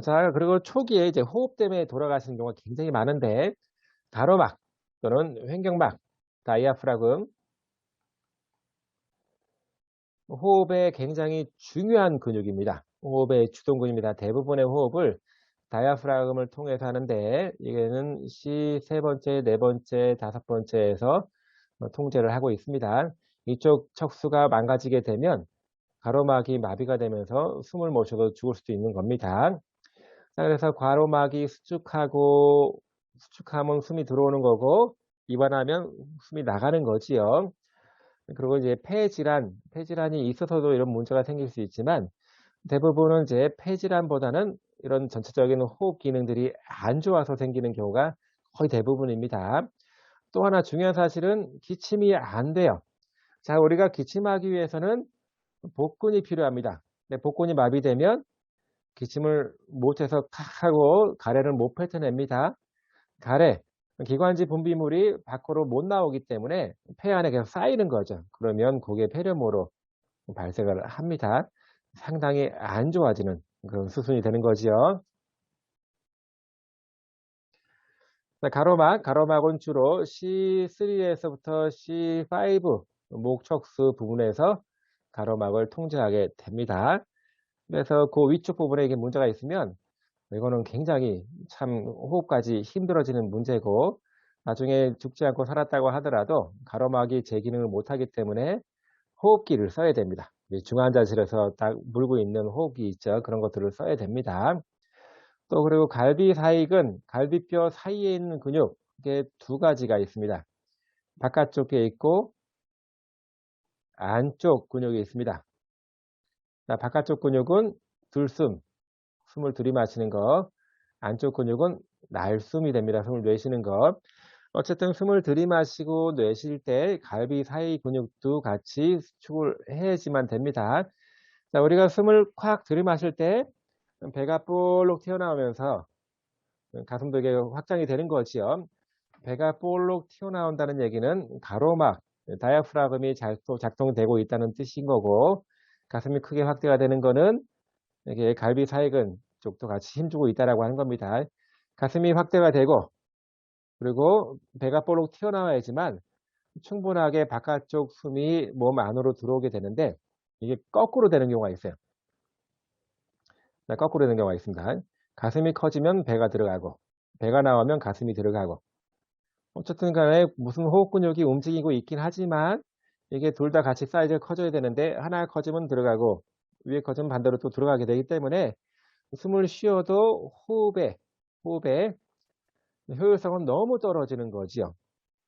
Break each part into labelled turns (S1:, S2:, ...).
S1: 자, 그리고 초기에 이제 호흡 때문에 돌아가시는 경우가 굉장히 많은데, 가로막 또는 횡격막, 다이아프라금, 호흡에 굉장히 중요한 근육입니다. 호흡의 주동 근육입니다. 대부분의 호흡을 다이아프라금을 통해서 하는데, 이게는 C 세 번째, 네 번째, 다섯 번째에서 통제를 하고 있습니다. 이쪽 척수가 망가지게 되면 가로막이 마비가 되면서 숨을 못 쉬어도 죽을 수도 있는 겁니다. 자, 그래서 가로막이 수축하면 숨이 들어오는 거고, 이완하면 숨이 나가는 거지요. 그리고 이제 폐질환이 있어서도 이런 문제가 생길 수 있지만, 대부분은 이제 폐질환보다는 이런 전체적인 호흡 기능들이 안 좋아서 생기는 경우가 거의 대부분입니다. 또 하나 중요한 사실은 기침이 안 돼요. 자, 우리가 기침하기 위해서는 복근이 필요합니다. 근데 복근이 마비되면 기침을 못해서 칵 하고 가래를 못 뱉어냅니다. 가래, 기관지 분비물이 밖으로 못 나오기 때문에 폐 안에 계속 쌓이는 거죠. 그러면 그게 폐렴으로 발생을 합니다. 상당히 안 좋아지는 그런 수순이 되는 거지요. 가로막은 주로 C3에서부터 C5 목척수 부분에서 가로막을 통제하게 됩니다. 그래서 그 위쪽 부분에 이게 문제가 있으면 이거는 굉장히 참 호흡까지 힘들어지는 문제고, 나중에 죽지 않고 살았다고 하더라도 가로막이 제 기능을 못하기 때문에 호흡기를 써야 됩니다. 중환자실에서 딱 물고 있는 호흡기 있죠. 그런 것들을 써야 됩니다. 또 그리고 갈비사익은 갈비뼈 사이에 있는 근육, 이게 두 가지가 있습니다. 바깥쪽에 있고 안쪽 근육이 있습니다. 자, 바깥쪽 근육은 들숨, 숨을 들이마시는 거, 안쪽 근육은 날숨이 됩니다. 숨을 내쉬는 것. 어쨌든 숨을 들이마시고 내쉴 때 갈비 사이 근육도 같이 수축을 해야지만 됩니다. 자, 우리가 숨을 콱 들이마실 때 배가 볼록 튀어나오면서 가슴도 이게 확장이 되는 거지요. 배가 볼록 튀어나온다는 얘기는 가로막, 다이아프라금이 작동되고 있다는 뜻인 거고, 가슴이 크게 확대가 되는 거는 이게 갈비 사이근 쪽도 같이 힘주고 있다라고 하는 겁니다. 가슴이 확대가 되고, 그리고 배가 볼록 튀어나와야지만 충분하게 바깥쪽 숨이 몸 안으로 들어오게 되는데, 이게 거꾸로 되는 경우가 있어요. 네, 거꾸로 되는 경우가 있습니다. 가슴이 커지면 배가 들어가고, 배가 나오면 가슴이 들어가고, 어쨌든 간에 무슨 호흡 근육이 움직이고 있긴 하지만, 이게 둘 다 같이 사이즈가 커져야 되는데, 하나 커지면 들어가고, 위에 커지면 반대로 또 들어가게 되기 때문에, 숨을 쉬어도 호흡의 효율성은 너무 떨어지는 거지요.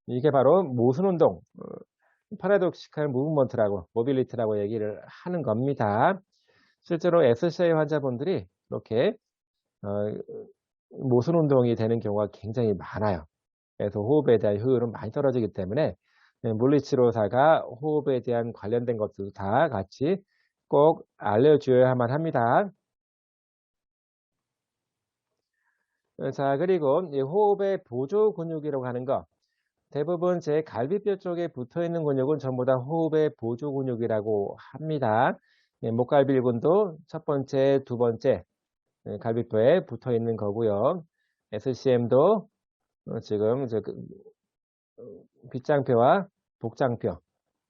S1: 이게 바로 모순 운동, 파라독시칼 무브먼트라고, 모빌리티라고 얘기를 하는 겁니다. 실제로 SCI 환자분들이 이렇게 어, 모순 운동이 되는 경우가 굉장히 많아요. 그래서 호흡에 대한 효율은 많이 떨어지기 때문에 물리치료사가 호흡에 대한 관련된 것들도 다 같이 꼭 알려줘야만 합니다. 자, 그리고 이 호흡의 보조 근육이라고 하는 거, 대부분 제 갈비뼈 쪽에 붙어 있는 근육은 전부 다 호흡의 보조 근육이라고 합니다. 목갈비근도 첫 번째, 두 번째 갈비뼈에 붙어 있는 거고요. SCM도 지금 빗장뼈와 복장뼈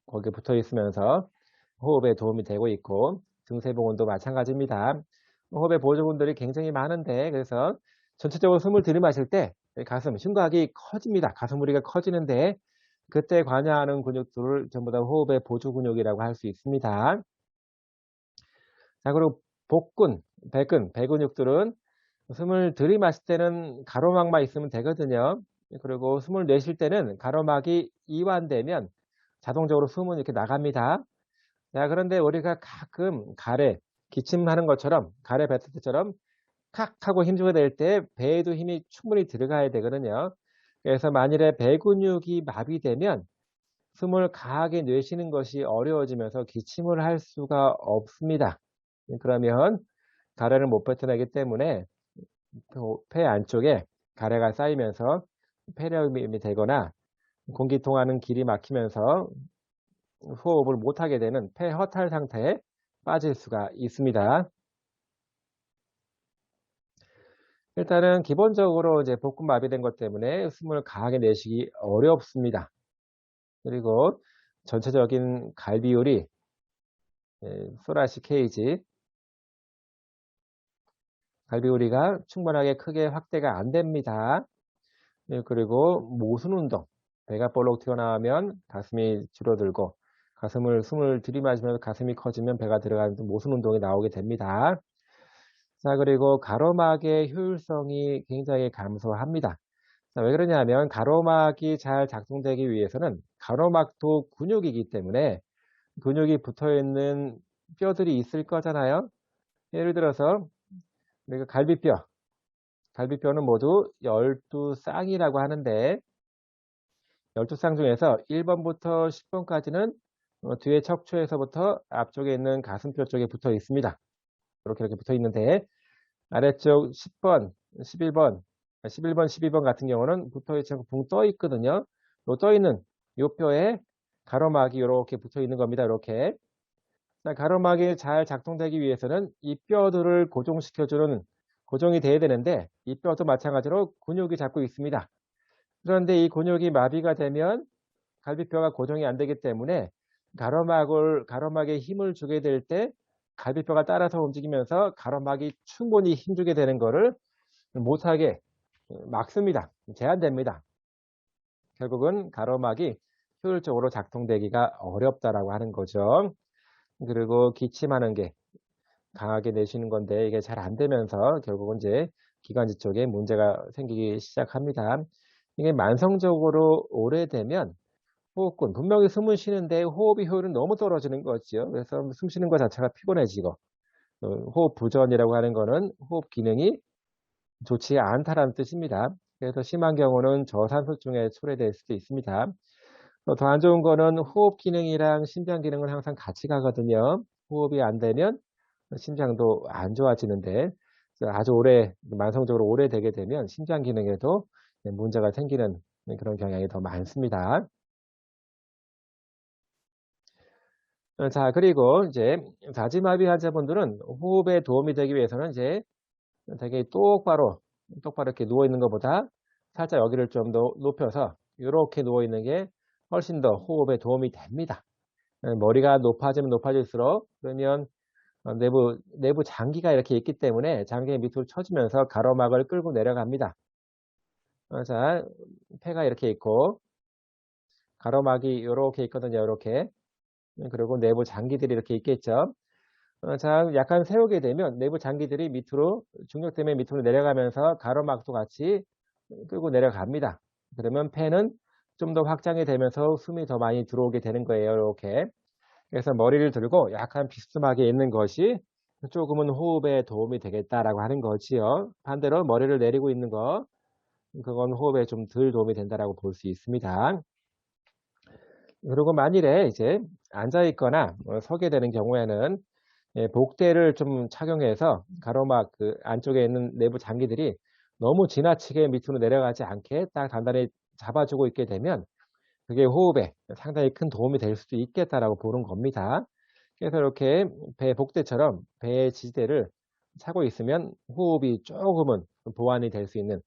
S1: 거기에 붙어 있으면서 호흡에 도움이 되고 있고, 등세봉은도 마찬가지입니다. 호흡의 보조군들이 굉장히 많은데, 그래서 전체적으로 숨을 들이마실 때 가슴, 심각이 커집니다. 가슴 부리가 커지는데, 그때 관여하는 근육들을 전부 다 호흡의 보조 근육이라고 할 수 있습니다. 자, 그리고 복근, 배근육들은 숨을 들이마실 때는 가로막만 있으면 되거든요. 그리고 숨을 내쉴 때는 가로막이 이완되면 자동적으로 숨은 이렇게 나갑니다. 자, 그런데 우리가 가끔 기침하는 것처럼, 가래 뱉을 때처럼 칵 하고 힘주게 될 때 배에도 힘이 충분히 들어가야 되거든요. 그래서 만일에 배 근육이 마비되면 숨을 강하게 내쉬는 것이 어려워지면서 기침을 할 수가 없습니다. 그러면 가래를 못 뱉어내기 때문에 폐 안쪽에 가래가 쌓이면서 폐렴이 되거나 공기 통하는 길이 막히면서 호흡을 못하게 되는 폐허탈 상태에 빠질 수가 있습니다. 일단은 기본적으로 이제 복근 마비된 것 때문에 숨을 강하게 내쉬기 어렵습니다. 그리고 전체적인 갈비율이 소라시 케이지 갈비우리가 충분하게 크게 확대가 안 됩니다. 그리고 모순 운동. 배가 볼록 튀어나오면 가슴이 줄어들고 숨을 들이마시면서 가슴이 커지면 배가 들어가는 모순 운동이 나오게 됩니다. 자, 그리고 가로막의 효율성이 굉장히 감소합니다. 자, 왜 그러냐면 가로막이 잘 작동되기 위해서는 가로막도 근육이기 때문에 근육이 붙어 있는 뼈들이 있을 거잖아요. 예를 들어서 우리가 갈비뼈는 모두 12쌍이라고 하는데 12쌍 중에서 1번부터 10번까지는 뒤에 척추에서부터 앞쪽에 있는 가슴뼈 쪽에 붙어 있습니다. 이렇게 붙어 있는데 아래쪽 10번, 11번, 11번, 12번 같은 경우는 붙어 있지 않고 붕 떠 있거든요. 요 떠 있는 요 뼈에 가로막이 이렇게 붙어 있는 겁니다. 이렇게. 자, 가로막이 잘 작동되기 위해서는 이 뼈들을 고정이 돼야 되는데 이 뼈도 마찬가지로 근육이 잡고 있습니다. 그런데 이 근육이 마비가 되면 갈비뼈가 고정이 안 되기 때문에 가로막에 힘을 주게 될 때 갈비뼈가 따라서 움직이면서 가로막이 충분히 힘주게 되는 거를 못하게 막습니다. 제한됩니다. 결국은 가로막이 효율적으로 작동되기가 어렵다라고 하는 거죠. 그리고 기침하는 게 강하게 내쉬는 건데 이게 잘 안 되면서 결국은 이제 기관지 쪽에 문제가 생기기 시작합니다. 이게 만성적으로 오래되면 호흡곤, 분명히 숨을 쉬는데 호흡의 효율은 너무 떨어지는 거죠. 그래서 숨 쉬는 것 자체가 피곤해지고 호흡 부전이라고 하는 거는 호흡 기능이 좋지 않다라는 뜻입니다. 그래서 심한 경우는 저산소증에 초래될 수도 있습니다. 더 안 좋은 거는 호흡 기능이랑 심장 기능은 항상 같이 가거든요. 호흡이 안 되면 심장도 안 좋아지는데 아주 만성적으로 오래 되게 되면 심장 기능에도 문제가 생기는 그런 경향이 더 많습니다. 자, 그리고 이제 다지마비 환자분들은 호흡에 도움이 되기 위해서는 이제 되게 똑바로 이렇게 누워 있는 것보다 살짝 여기를 좀 더 높여서 이렇게 누워 있는 게 훨씬 더 호흡에 도움이 됩니다. 머리가 높아지면 높아질수록 그러면 내부 장기가 이렇게 있기 때문에 장기 밑으로 쳐지면서 가로막을 끌고 내려갑니다. 자, 폐가 이렇게 있고 가로막이 이렇게 있거든요. 이렇게. 그리고 내부 장기들이 이렇게 있겠죠. 자, 약간 세우게 되면 내부 장기들이 중력 때문에 밑으로 내려가면서 가로막도 같이 끌고 내려갑니다. 그러면 폐는 좀 더 확장이 되면서 숨이 더 많이 들어오게 되는 거예요. 이렇게. 그래서 머리를 들고 약간 비스듬하게 있는 것이 조금은 호흡에 도움이 되겠다라고 하는 거지요. 반대로 머리를 내리고 있는 거, 그건 호흡에 좀 덜 도움이 된다라고 볼 수 있습니다. 그리고 만일에 이제 앉아 있거나 서게 되는 경우에는 복대를 좀 착용해서 가로막 그 안쪽에 있는 내부 장기들이 너무 지나치게 밑으로 내려가지 않게 딱 단단히 잡아주고 있게 되면 그게 호흡에 상당히 큰 도움이 될 수도 있겠다라고 보는 겁니다. 그래서 이렇게 배 복대처럼 배의 지지대를 차고 있으면 호흡이 조금은 보완이 될 수 있는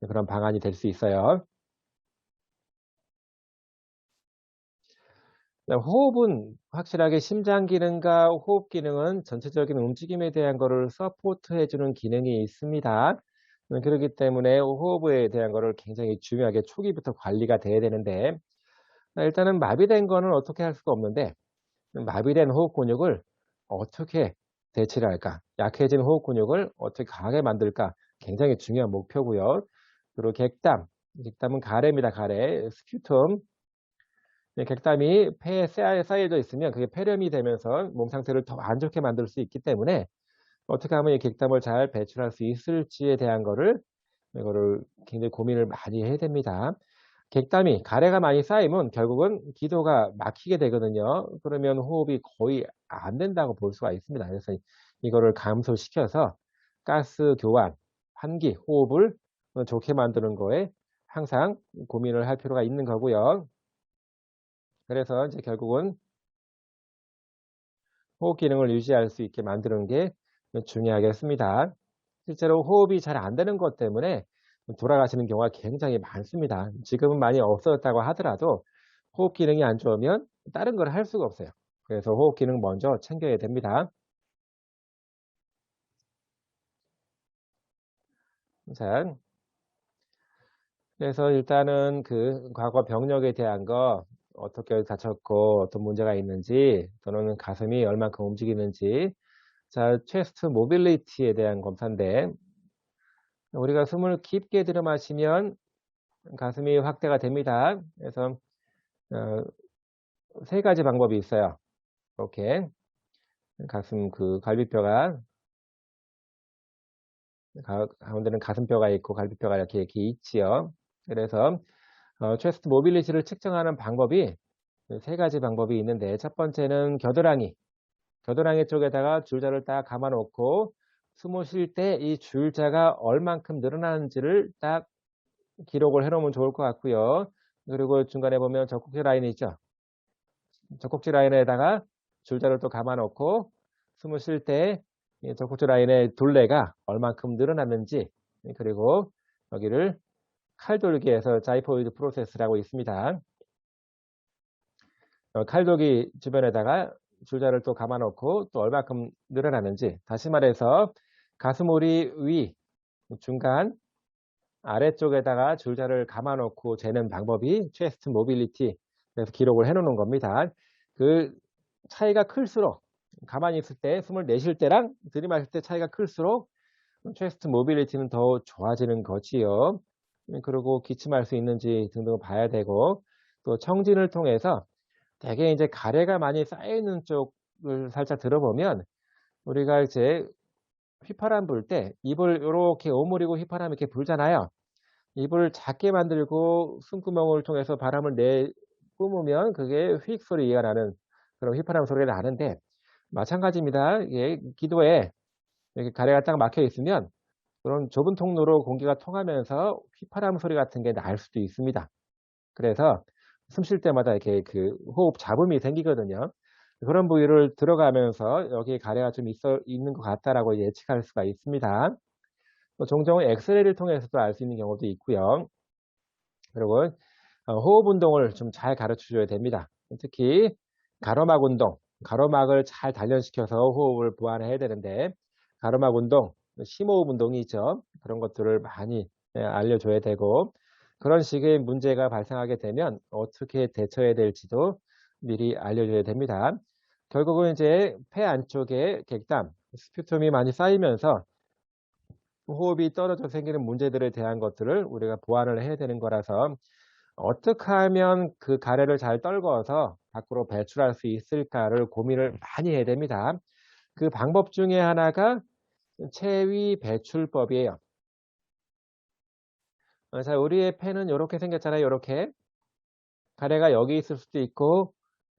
S1: 그런 방안이 될 수 있어요. 호흡은 확실하게 심장 기능과 호흡 기능은 전체적인 움직임에 대한 거를 서포트해 주는 기능이 있습니다. 그렇기 때문에 호흡에 대한 거를 굉장히 중요하게 초기부터 관리가 돼야 되는데 일단은 마비된 거는 어떻게 할 수가 없는데 마비된 호흡 근육을 어떻게 대체를 할까? 약해진 호흡 근육을 어떻게 강하게 만들까? 굉장히 중요한 목표고요. 그리고 객담은 가래입니다. 가래. 스퓨텀. 객담이 폐에 쌓여져 있으면 그게 폐렴이 되면서 몸 상태를 더 안 좋게 만들 수 있기 때문에 어떻게 하면 이 객담을 잘 배출할 수 있을지에 대한 이거를 굉장히 고민을 많이 해야 됩니다. 가래가 많이 쌓이면 결국은 기도가 막히게 되거든요. 그러면 호흡이 거의 안 된다고 볼 수가 있습니다. 그래서 이거를 감소시켜서 가스 교환, 환기, 호흡을 좋게 만드는 거에 항상 고민을 할 필요가 있는 거고요. 그래서 이제 결국은 호흡 기능을 유지할 수 있게 만드는 게 중요하겠습니다. 실제로 호흡이 잘 안 되는 것 때문에 돌아가시는 경우가 굉장히 많습니다. 지금은 많이 없어졌다고 하더라도 호흡 기능이 안 좋으면 다른 걸 할 수가 없어요. 그래서 호흡 기능 먼저 챙겨야 됩니다. 자, 그래서 일단은 그 과거 병력에 대한 거 어떻게 다쳤고 어떤 문제가 있는지 또는 가슴이 얼만큼 움직이는지 자, 체스트 모빌리티에 대한 검사인데 우리가 숨을 깊게 들여 마시면 가슴이 확대가 됩니다. 그래서 어, 세 가지 방법이 있어요. 이렇게 가슴 그 갈비뼈가 가운데는 가슴뼈가 있고 갈비뼈가 이렇게 있지요. 그래서 체스트 모빌리티를 측정하는 방법이 세 가지 방법이 있는데 첫 번째는 겨드랑이 쪽에다가 줄자를 딱 감아 놓고 숨을 쉴 때 이 줄자가 얼만큼 늘어나는지를 딱 기록을 해 놓으면 좋을 것 같고요. 그리고 중간에 보면 젖꼭지 라인이 있죠. 젖꼭지 라인에다가 줄자를 또 감아 놓고 숨을 쉴 때 젖꼭지 라인의 둘레가 얼만큼 늘어났는지 그리고 여기를 칼돌기에서 자이포이드 프로세스라고 있습니다. 칼돌기 주변에다가 줄자를 또 감아 놓고 또 얼마큼 늘어났는지 다시 말해서 가슴오리 위, 중간, 아래쪽에다가 줄자를 감아 놓고 재는 방법이 체스트 모빌리티 그래서 기록을 해 놓는 겁니다. 그 차이가 클수록 가만히 있을 때 숨을 내쉴 때랑 들이마실 때 차이가 클수록 체스트 모빌리티는 더 좋아지는 거지요. 그리고 기침할 수 있는지 등등 봐야 되고 또 청진을 통해서 대개 이제 가래가 많이 쌓여 있는 쪽을 살짝 들어보면 우리가 이제 휘파람 불 때 입을 요렇게 오므리고 휘파람 이렇게 불잖아요. 입을 작게 만들고 숨구멍을 통해서 바람을 뿜으면 그게 휙 소리가 나는 그런 휘파람 소리가 나는데 마찬가지입니다. 이게 기도에 이렇게 가래가 딱 막혀 있으면 그런 좁은 통로로 공기가 통하면서 휘파람 소리 같은 게 날 수도 있습니다. 그래서 숨 쉴 때마다 이렇게 그 호흡 잡음이 생기거든요. 그런 부위를 들어가면서 여기에 가래가 좀 있는 것 같다라고 예측할 수가 있습니다. 또 종종 엑스레이를 통해서도 알 수 있는 경우도 있고요. 그리고 호흡 운동을 좀 잘 가르쳐 줘야 됩니다. 특히 가로막 운동, 가로막을 잘 단련시켜서 호흡을 보완해야 되는데 가로막 운동, 심호흡 운동이 있죠. 그런 것들을 많이 알려줘야 되고 그런 식의 문제가 발생하게 되면 어떻게 대처해야 될지도 미리 알려줘야 됩니다. 결국은 이제 폐 안쪽에 객담, 스퓨텀이 많이 쌓이면서 호흡이 떨어져 생기는 문제들에 대한 것들을 우리가 보완을 해야 되는 거라서 어떻게 하면 그 가래를 잘 떨궈서 밖으로 배출할 수 있을까를 고민을 많이 해야 됩니다. 그 방법 중에 하나가 체위 배출법이에요. 자, 우리의 폐는 이렇게 생겼잖아요. 이렇게 가래가 여기 있을 수도 있고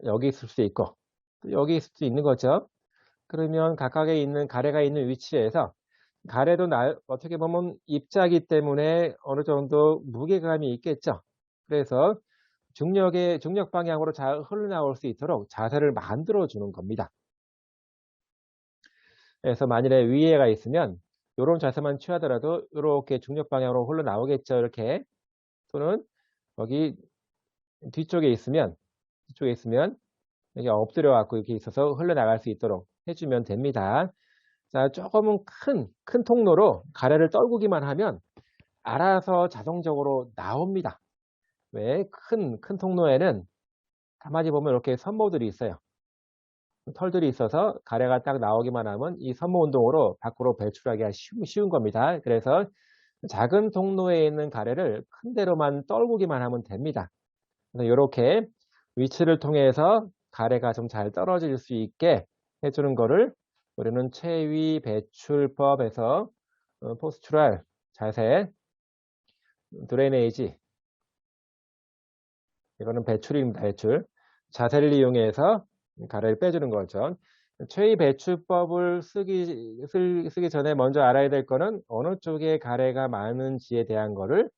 S1: 여기 있을 수도 있고 또 여기 있을 수도 있는 거죠. 그러면 각각에 있는 가래가 있는 위치에서 가래도 어떻게 보면 입자기 때문에 어느 정도 무게감이 있겠죠. 그래서 중력 방향으로 잘 흘러나올 수 있도록 자세를 만들어 주는 겁니다. 그래서 만일에 위에가 있으면 이런 자세만 취하더라도 이렇게 중력 방향으로 흘러나오겠죠. 이렇게 또는 여기 뒤쪽에 있으면 여기 엎드려 갖고 이렇게 있어서 흘러나갈 수 있도록 해주면 됩니다. 자, 조금은 큰 통로로 가래를 떨구기만 하면 알아서 자동적으로 나옵니다. 왜? 큰 통로에는 가만히 보면 이렇게 선모들이 있어요. 털들이 있어서 가래가 딱 나오기만 하면 이 선모 운동으로 밖으로 배출하기가 쉬운 겁니다. 그래서 작은 통로에 있는 가래를 큰 데로만 떨구기만 하면 됩니다. 그래서 이렇게 위치를 통해서 가래가 좀 잘 떨어질 수 있게 해주는 거를 우리는 체위 배출법에서 포스추럴 자세, 드레네이지 이거는 배출입니다. 배출. 자세를 이용해서 가래를 빼주는 거죠. 체위 배출법을 쓰기 전에 먼저 알아야 될 거는 어느 쪽에 가래가 많은지에 대한 거를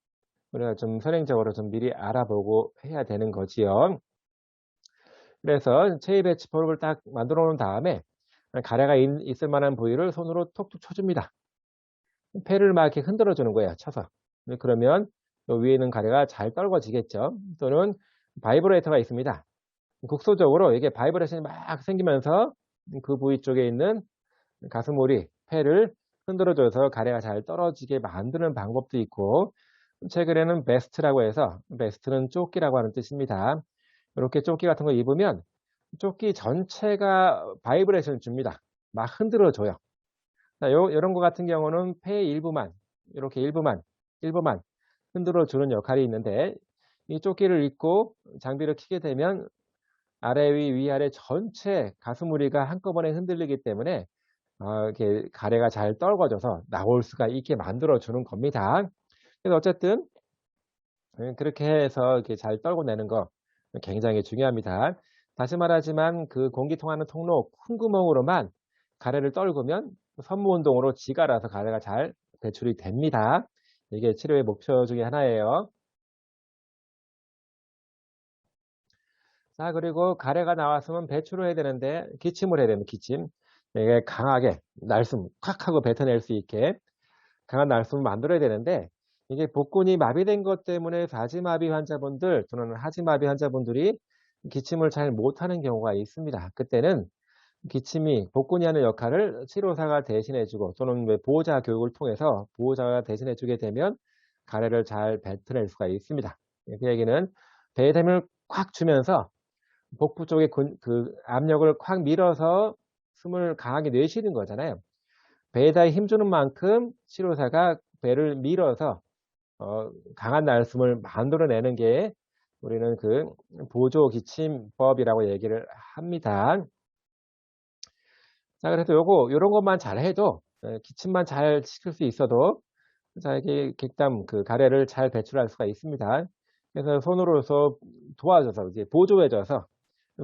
S1: 우리가 좀 선행적으로 좀 미리 알아보고 해야 되는 거지요. 그래서 체위 배출법을 딱 만들어 놓은 다음에 가래가 있을 만한 부위를 손으로 톡톡 쳐줍니다. 폐를 막 이렇게 흔들어 주는 거예요, 쳐서. 그러면 요 위에 있는 가래가 잘 떨궈지겠죠. 또는 바이브레이터가 있습니다. 국소적으로 이게 바이브레이션이 막 생기면서 그 부위 쪽에 있는 가스몰이 폐를 흔들어 줘서 가래가 잘 떨어지게 만드는 방법도 있고, 최근에는 베스트라고 해서, 베스트는 조끼라고 하는 뜻입니다. 이렇게 조끼 같은 거 입으면 조끼 전체가 바이브레이션을 줍니다. 막 흔들어 줘요. 자, 요런 거 같은 경우는 폐 일부만, 이렇게 일부만 흔들어 주는 역할이 있는데, 이 조끼를 입고 장비를 켜게 되면 아래 위아래 전체 가스무리가 한꺼번에 흔들리기 때문에 이렇게 가래가 잘 떨궈져서 나올 수가 있게 만들어 주는 겁니다. 그래서 어쨌든 그렇게 해서 이렇게 잘 떨궈내는 거 굉장히 중요합니다. 다시 말하지만 그 공기 통하는 통로 큰 구멍으로만 가래를 떨구면 선무 운동으로 지가 알아서 가래가 잘 배출이 됩니다. 이게 치료의 목표 중에 하나예요. 자, 그리고 가래가 나왔으면 배출을 해야 되는데 기침을 해야 됩니다. 기침. 이게 강하게 날숨 콱 하고 뱉어낼 수 있게 강한 날숨을 만들어야 되는데, 이게 복근이 마비된 것 때문에 사지마비 환자분들 또는 하지마비 환자분들이 기침을 잘 못하는 경우가 있습니다. 그때는 기침이 복근이 하는 역할을 치료사가 대신해주고, 또는 보호자 교육을 통해서 보호자가 대신해주게 되면 가래를 잘 뱉어낼 수가 있습니다. 그 얘기는 배에 힘을 콱 주면서 복부 쪽에 그 압력을 콱 밀어서 숨을 강하게 내쉬는 거잖아요. 배에다 힘주는 만큼 치료사가 배를 밀어서 강한 날숨을 만들어내는 게 우리는 그 보조기침법이라고 얘기를 합니다. 자, 그래서 요런 것만 잘 해도, 기침만 잘 시킬 수 있어도, 자, 이게 객담 그 가래를 잘 배출할 수가 있습니다. 그래서 손으로서 도와줘서, 이제 보조해줘서,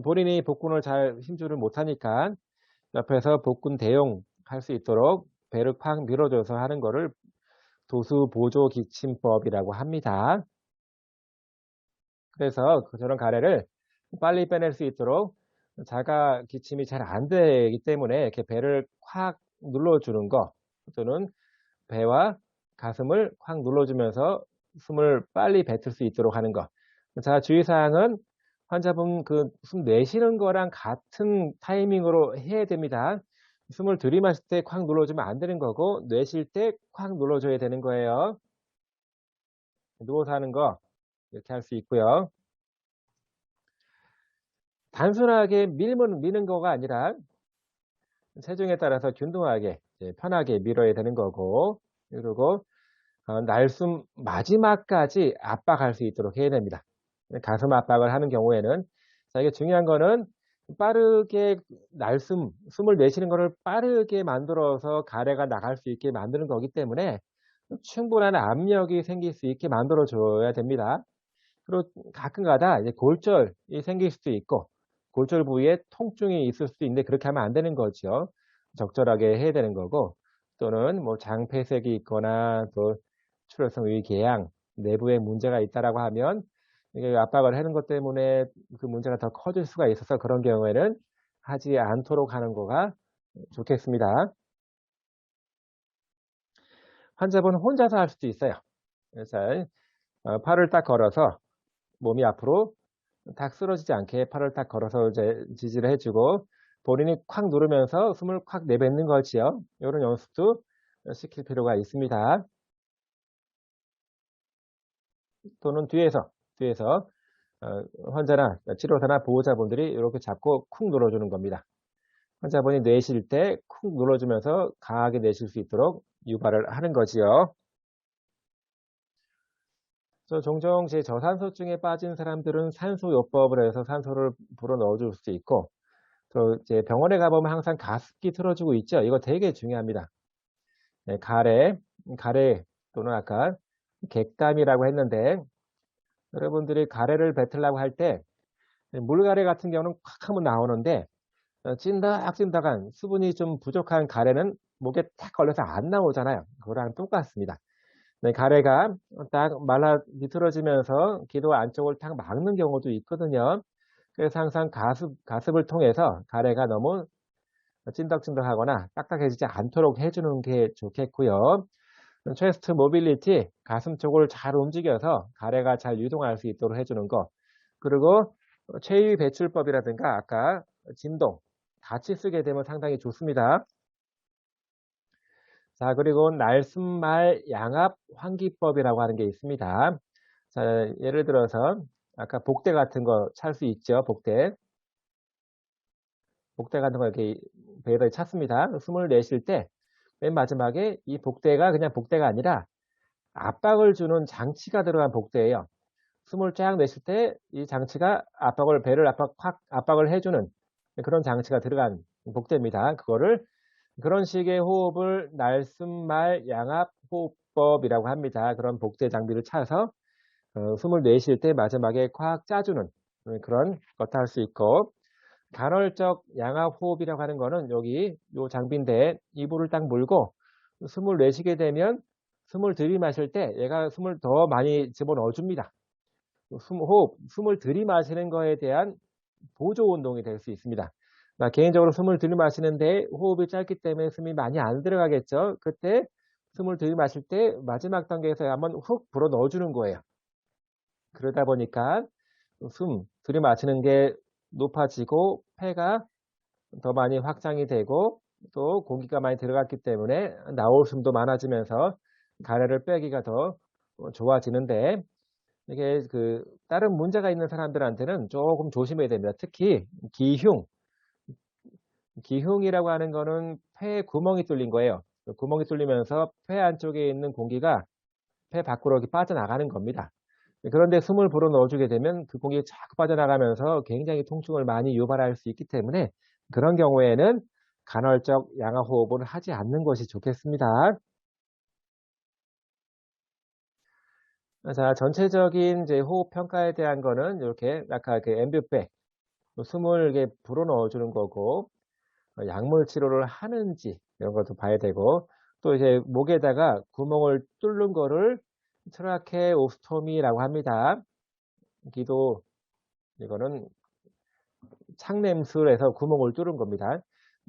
S1: 본인이 복근을 잘 힘줄을 못하니까 옆에서 복근 대용 할 수 있도록 배를 팍 밀어줘서 하는 거를 도수 보조 기침법이라고 합니다. 그래서 저런 가래를 빨리 빼낼 수 있도록, 자가 기침이 잘 안 되기 때문에 이렇게 배를 콱 눌러주는 거, 또는 배와 가슴을 콱 눌러주면서 숨을 빨리 뱉을 수 있도록 하는 거. 자, 주의사항은 환자분 그 숨 내쉬는 거랑 같은 타이밍으로 해야 됩니다. 숨을 들이마실 때 콱 눌러주면 안 되는 거고, 내쉴 때 콱 눌러줘야 되는 거예요. 누워서 하는 거 이렇게 할 수 있고요. 단순하게 미는 거가 아니라 체중에 따라서 균등하게 편하게 밀어야 되는 거고, 그리고 날숨 마지막까지 압박할 수 있도록 해야 됩니다. 가슴 압박을 하는 경우에는, 자, 이게 중요한 거는 빠르게 숨을 내쉬는 거를 빠르게 만들어서 가래가 나갈 수 있게 만드는 거기 때문에 충분한 압력이 생길 수 있게 만들어 줘야 됩니다. 그리고 가끔가다 이제 골절이 생길 수도 있고, 골절 부위에 통증이 있을 수도 있는데 그렇게 하면 안 되는 거죠. 적절하게 해야 되는 거고, 또는 뭐 장폐색이 있거나 또 출혈성 위궤양, 내부에 문제가 있다라고 하면 이게 압박을 하는 것 때문에 그 문제가 더 커질 수가 있어서, 그런 경우에는 하지 않도록 하는 거가 좋겠습니다. 환자분 혼자서 할 수도 있어요. 그래서 팔을 딱 걸어서 몸이 앞으로 딱 쓰러지지 않게 팔을 딱 걸어서 이제 지지를 해주고, 본인이 콱 누르면서 숨을 콱 내뱉는 거지요. 이런 연습도 시킬 필요가 있습니다. 또는 뒤에서 환자나 치료사나 보호자분들이 이렇게 잡고 쿵 눌러주는 겁니다. 환자분이 내쉴 때 쿵 눌러주면서 강하게 내쉴 수 있도록 유발을 하는 거지요. 종종 제 저산소증에 빠진 사람들은 산소요법을 해서 산소를 불어 넣어줄 수 있고, 또 이제 병원에 가보면 항상 가습기 틀어주고 있죠. 이거 되게 중요합니다. 네, 가래 또는 아까 객담이라고 했는데, 여러분들이 가래를 뱉으려고 할 때 물가래 같은 경우는 콱 하면 나오는데, 찐득찐득한 수분이 좀 부족한 가래는 목에 탁 걸려서 안 나오잖아요. 그거랑 똑같습니다. 네, 가래가 딱 말라 비틀어지면서 기도 안쪽을 탁 막는 경우도 있거든요. 그래서 항상 가습을 통해서 가래가 너무 찐득찐득하거나 딱딱해지지 않도록 해주는 게 좋겠고요. 체스트 모빌리티, 가슴 쪽을 잘 움직여서 가래가 잘 유동할 수 있도록 해주는 거. 그리고 체위 배출법이라든가 아까 진동, 같이 쓰게 되면 상당히 좋습니다. 자, 그리고 날숨말 양압 환기법이라고 하는 게 있습니다. 자, 예를 들어서 아까 복대 같은 거 찰 수 있죠, 복대. 복대 같은 거 이렇게 배에다 찼습니다. 숨을 내쉴 때 맨 마지막에 이 복대가 그냥 복대가 아니라 압박을 주는 장치가 들어간 복대예요. 숨을 쫙 내쉴 때 이 장치가 배를 확 압박을 해주는 그런 장치가 들어간 복대입니다. 그런 식의 호흡을 날숨말 양압 호흡법이라고 합니다. 그런 복대 장비를 차서 숨을 내쉴 때 마지막에 콱 짜주는 그런 것도 할 수 있고, 간헐적 양압 호흡이라고 하는 거는 여기 요 장비인데 이불을 딱 물고 숨을 내쉬게 되면 숨을 들이마실 때 얘가 숨을 더 많이 집어넣어 줍니다. 숨을 들이마시는 거에 대한 보조 운동이 될 수 있습니다. 나 개인적으로 숨을 들이마시는데 호흡이 짧기 때문에 숨이 많이 안 들어가겠죠. 그때 숨을 들이마실 때 마지막 단계에서 한번 훅 불어 넣어주는 거예요. 그러다 보니까 숨 들이마시는 게 높아지고 폐가 더 많이 확장이 되고 또 공기가 많이 들어갔기 때문에 나올 숨도 많아지면서 가래를 빼기가 더 좋아지는데, 이게 다른 문제가 있는 사람들한테는 조금 조심해야 됩니다. 특히 기흉이라고 하는 거는 폐에 구멍이 뚫린 거예요. 구멍이 뚫리면서 폐 안쪽에 있는 공기가 폐 밖으로 이렇게 빠져나가는 겁니다. 그런데 숨을 불어 넣어주게 되면 그 공기가 자꾸 빠져나가면서 굉장히 통증을 많이 유발할 수 있기 때문에 그런 경우에는 간헐적 양압호흡을 하지 않는 것이 좋겠습니다. 자, 전체적인 이제 호흡 평가에 대한 거는 이렇게 아까 그 엠뷰백, 숨을 이렇게 불어 넣어주는 거고, 약물 치료를 하는지 이런 것도 봐야 되고, 또 이제 목에다가 구멍을 뚫는 거를 트라케오스토미라고 합니다. 기도 이거는 창냄술에서 구멍을 뚫은 겁니다.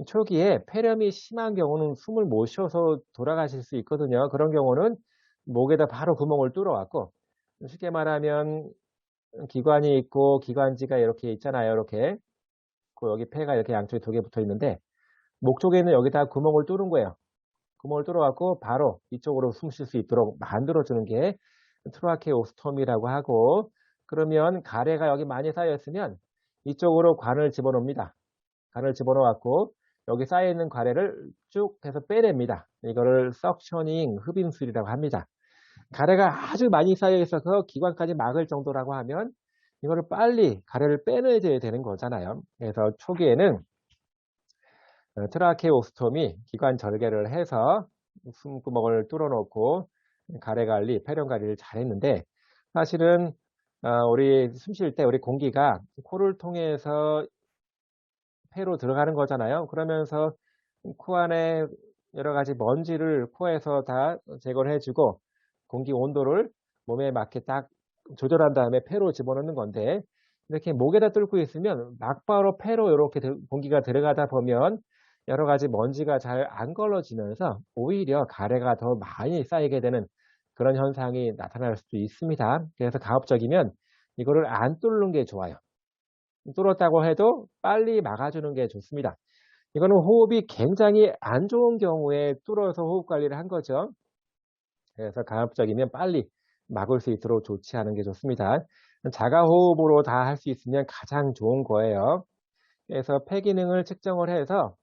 S1: 초기에 폐렴이 심한 경우는 숨을 못 쉬어서 돌아가실 수 있거든요. 그런 경우는 목에다 바로 구멍을 뚫어갖고, 쉽게 말하면 기관이 있고 기관지가 이렇게 있잖아요. 이렇게. 여기 폐가 이렇게 양쪽에 두 개 붙어 있는데 목 쪽에는 여기다 구멍을 뚫은 거예요. 구멍을 뚫어갖고 바로 이쪽으로 숨 쉴 수 있도록 만들어주는 게 트라케오스톰이라고 하고, 그러면 가래가 여기 많이 쌓여있으면 이쪽으로 관을 집어넣습니다. 관을 집어넣어갖고 여기 쌓여있는 가래를 쭉 해서 빼냅니다. 이거를 석셔닝 흡인술이라고 합니다. 가래가 아주 많이 쌓여있어서 기관까지 막을 정도라고 하면 이거를 빨리 가래를 빼내줘야 되는 거잖아요. 그래서 초기에는 트라케오스톰이 기관 절개를 해서 숨구멍을 뚫어놓고 가래 관리, 폐렴 관리를 잘했는데, 사실은 우리 숨 쉴 때 우리 공기가 코를 통해서 폐로 들어가는 거잖아요. 그러면서 코 안에 여러 가지 먼지를 코에서 다 제거를 해주고 공기 온도를 몸에 맞게 딱 조절한 다음에 폐로 집어넣는 건데, 이렇게 목에다 뚫고 있으면 막바로 폐로 이렇게 공기가 들어가다 보면 여러 가지 먼지가 잘 안 걸러지면서 오히려 가래가 더 많이 쌓이게 되는 그런 현상이 나타날 수도 있습니다. 그래서 가급적이면 이거를 안 뚫는 게 좋아요. 뚫었다고 해도 빨리 막아주는 게 좋습니다. 이거는 호흡이 굉장히 안 좋은 경우에 뚫어서 호흡 관리를 한 거죠. 그래서 가급적이면 빨리 막을 수 있도록 조치하는 게 좋습니다. 자가호흡으로 다 할 수 있으면 가장 좋은 거예요. 그래서 폐 기능을 측정을 해서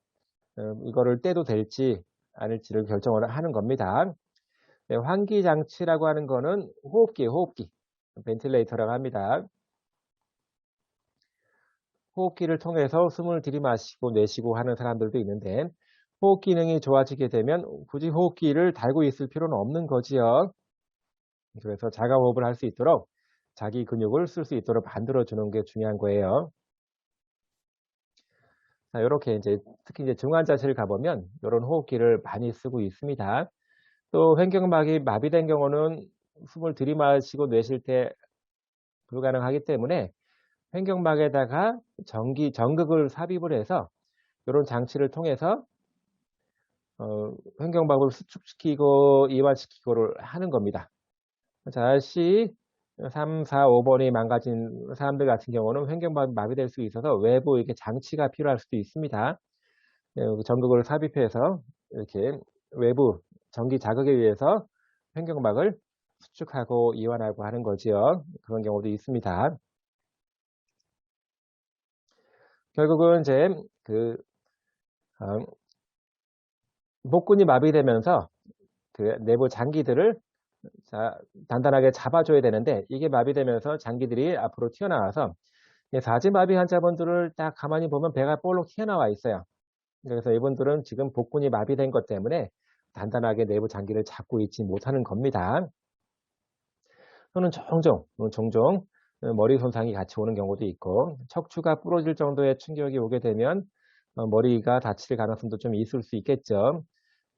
S1: 이거를 떼도 될지 아닐지를 결정을 하는 겁니다. 네, 환기장치라고 하는 거는 호흡기, 벤틸레이터라고 합니다. 호흡기를 통해서 숨을 들이마시고 내쉬고 하는 사람들도 있는데, 호흡 기능이 좋아지게 되면 굳이 호흡기를 달고 있을 필요는 없는 거지요. 그래서 자가호흡을 할 수 있도록 자기 근육을 쓸 수 있도록 만들어주는 게 중요한 거예요. 자, 이렇게 이제 특히 이제 중환자실 가보면 이런 호흡기를 많이 쓰고 있습니다. 또 횡격막이 마비된 경우는 숨을 들이마시고 내쉴 때 불가능하기 때문에 횡격막에다가 전극을 삽입을 해서 이런 장치를 통해서 횡격막을 수축시키고 이완시키고를 하는 겁니다. 자, C 3, 4, 5번이 망가진 사람들 같은 경우는 횡격막이 마비될 수 있어서 외부 이렇게 장치가 필요할 수도 있습니다. 전극을 삽입해서 이렇게 외부 전기 자극에 의해서 횡격막을 수축하고 이완하고 하는 거지요. 그런 경우도 있습니다. 결국은 이제 그 어, 목근이 마비되면서 그 내부 장기들을 자, 단단하게 잡아줘야 되는데 이게 마비되면서 장기들이 앞으로 튀어나와서 사지마비 환자분들을 딱 가만히 보면 배가 볼록 튀어나와 있어요. 그래서 이분들은 지금 복근이 마비된 것 때문에 단단하게 내부 장기를 잡고 있지 못하는 겁니다. 또는 종종 머리 손상이 같이 오는 경우도 있고 척추가 부러질 정도의 충격이 오게 되면 머리가 다칠 가능성도 좀 있을 수 있겠죠.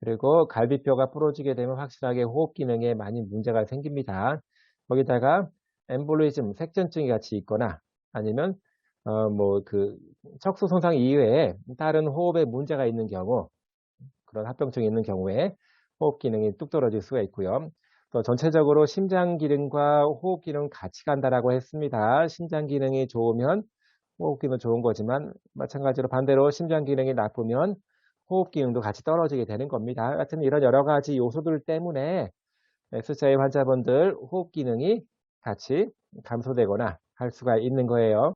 S1: 그리고 갈비뼈가 부러지게 되면 확실하게 호흡 기능에 많이 문제가 생깁니다. 거기다가 엠볼리즘, 색전증이 같이 있거나 아니면 그 척수 손상 이외에 다른 호흡에 문제가 있는 경우, 그런 합병증이 있는 경우에 호흡 기능이 뚝 떨어질 수가 있고요. 또 전체적으로 심장 기능과 호흡 기능 같이 간다라고 했습니다. 심장 기능이 좋으면 호흡 기능 좋은 거지만 마찬가지로 반대로 심장 기능이 나쁘면 호흡 기능도 같이 떨어지게 되는 겁니다. 하여튼 이런 여러 가지 요소들 때문에 S자의 환자분들 호흡 기능이 같이 감소되거나 할 수가 있는 거예요.